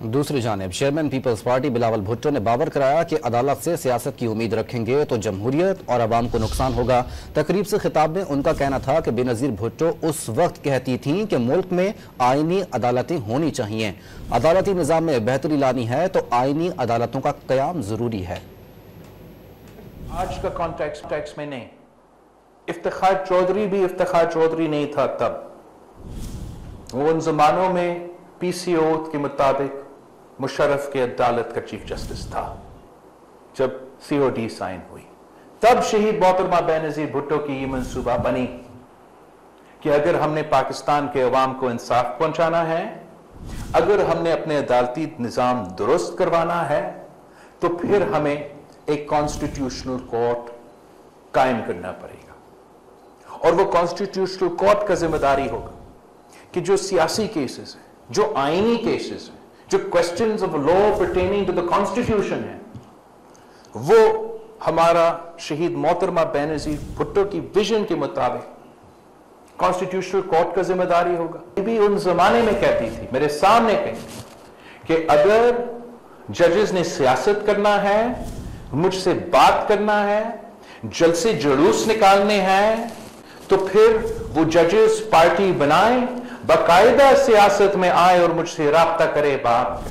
दूसरी जानिब chairman People's Party Bilawal Bhutto ने बावर कराया कि अदालत से सियासत की उम्मीद रखेंगे तो जमहूरियत और अवाम को नुकसान होगा। तकरीब से खिताब में उनका कहना था कि बेनज़ीर भुट्टो उस वक्त कहती थीं कि मुल्क में आईनी अदालतें होनी चाहिए, अदालती निज़ाम में बेहतरी लानी है तो आईनी अदालतों का क़याम ज़रूरी है। आज का कॉन्टेक्स्ट में नहीं, इफ्तिखार चौधरी भी इफ्तिखार चौधरी नहीं था तब। वो उन जमानों में पीसीओ के मुताबिक मुशर्रफ की अदालत का चीफ जस्टिस था जब सीओडी साइन हुई। तब शहीद मोहतरमा बेनज़ीर भुट्टो की ये मंसूबा बनी कि अगर हमने पाकिस्तान के अवाम को इंसाफ पहुंचाना है, अगर हमने अपने अदालती निज़ाम दुरुस्त करवाना है, तो फिर हमें एक कॉन्स्टिट्यूशनल कोर्ट कायम करना पड़ेगा। और वो कॉन्स्टिट्यूशनल कोर्ट का जिम्मेदारी होगा कि जो सियासी केसेस हैं, जो आईनी केसेस हैं, जो questions of law pertaining to the constitution है, वो हमारा शहीद मोहतरमा बेनज़ीर भुट्टो की विजन के मुताबिक कॉन्स्टिट्यूशनल कोर्ट का जिम्मेदारी होगा। ये भी उन जमाने में कहती थी, मेरे सामने कहती कि अगर जजेस ने सियासत करना है, मुझसे बात करना है, जलसे जुलूस निकालने हैं, तो फिर वो जजेस पार्टी बनाए, बाकायदा सियासत में आए और मुझसे राब्ता करे, बात।